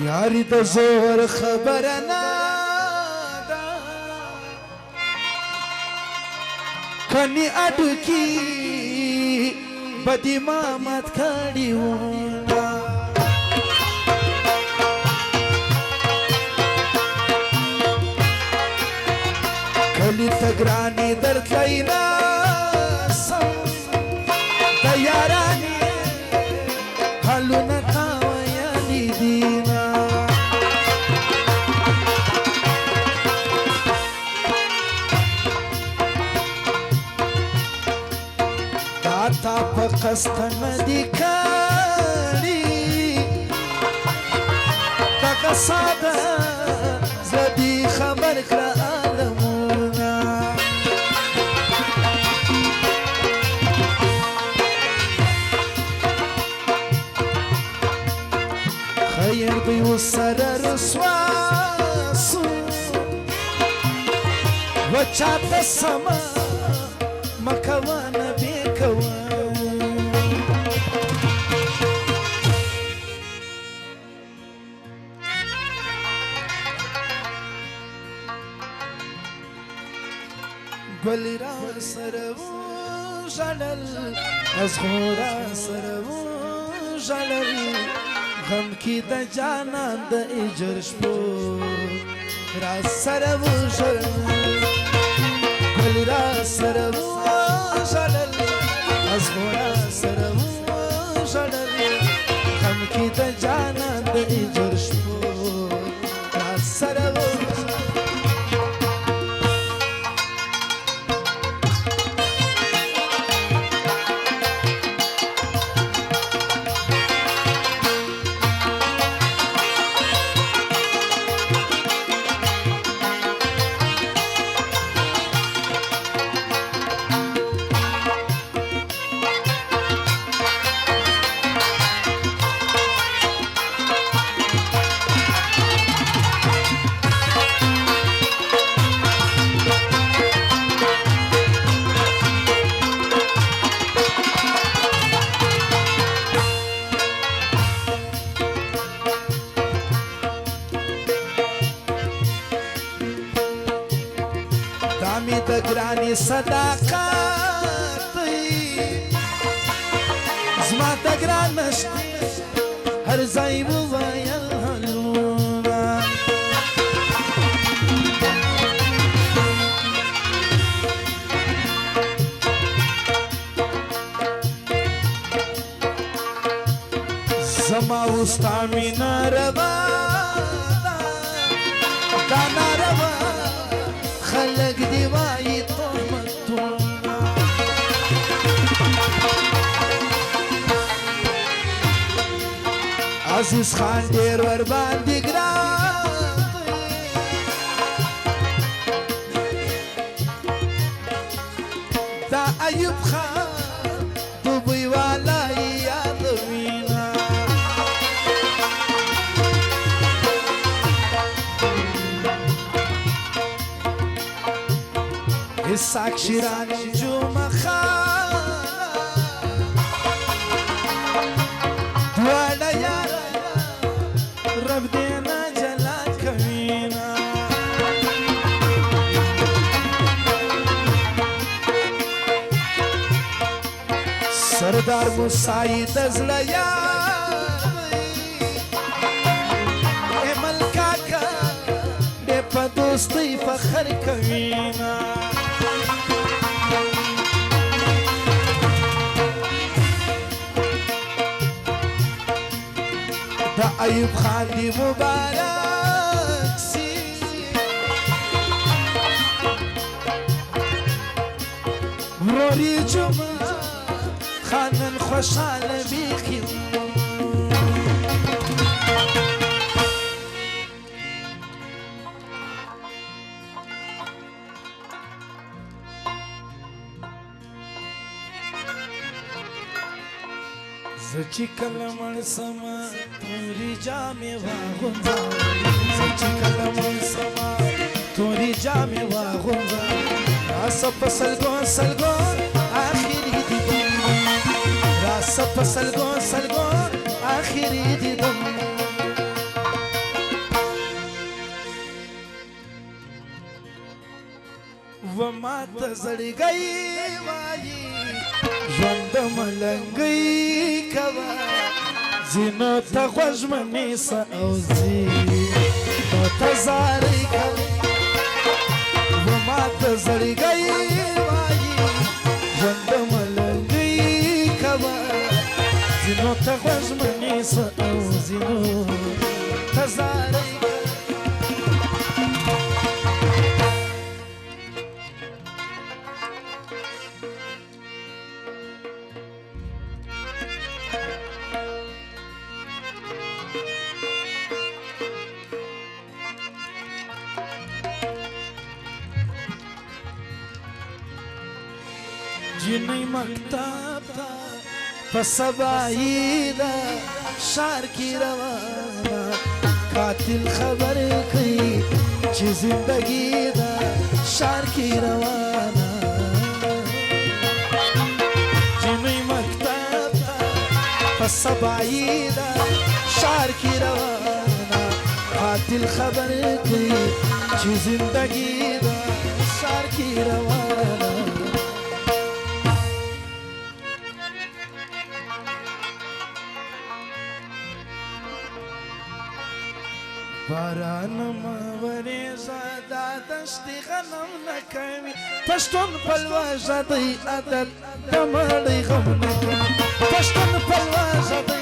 یاری د زور خبر نه ده کني اډو کی بدی مامت کړي ونا کلی تګرانی درتلینا سم تیارانی حلونه تاویا لیدینا داتا پقستن دی کاری داکا سادا زدی خبر کرا آلمونا خیر دیو سر رسواسو وچاتا سما مکوانا بیکوان گلی را سرو جلل از خورا سرو جلل غم کی د جانان د اجر شپو را سرو جلل گلی را سرو جلل از خورا سرو جلل غم کی د جانان د اجر شپو را سرو دامی د ګرانی صداقت زما د ګران مشتی هر ځای وویل هلونا زما وستا مینا روا دا ناروا خلق دی وای تهمتونه عزیز خان ډیر ور باندې ګران دا ایوب خان دوبی والا یاد وینا ساکشی رانی جمع خانا دوالا یارا رب دینا جلا کمینا سردار موسائی دزلا یاری ایمل کاکا دے پا دوستی فخر کمینا دا ایوب خان دی مبارک سی وروری جمعه خانن خوشحال بیخی زچی کلمړ سما توری جامې واغونځه زچی کلمړ سما توری جامې واغونځه راس په سلګو سلګو اخري دي راس په سلګو سلګو اخري دي وما ته زړګی وایي ژوند ملنګي کوه ځینو ته غوږ مه نیسه او ځینو ته زارۍ کوه وما ته زړګی وایي ژوند ملنګي کوه ځینو ته غوږ مه نیسه او ځینو ته زارۍ جنی مکتب تا پسبایی دا شار کی روانا قاتل خبر کئی چی زندگی دا شار کی روانا جنی مکتب تا پسبایی دا شار کی روانا قاتل خبر کئی چی زندگی دا شار کی روانا باران مورېږه دا دشتې غنم نه کوي پښتون پلوژه دی عادت د مړۍ غم نه کوي پښتون پلوژه دی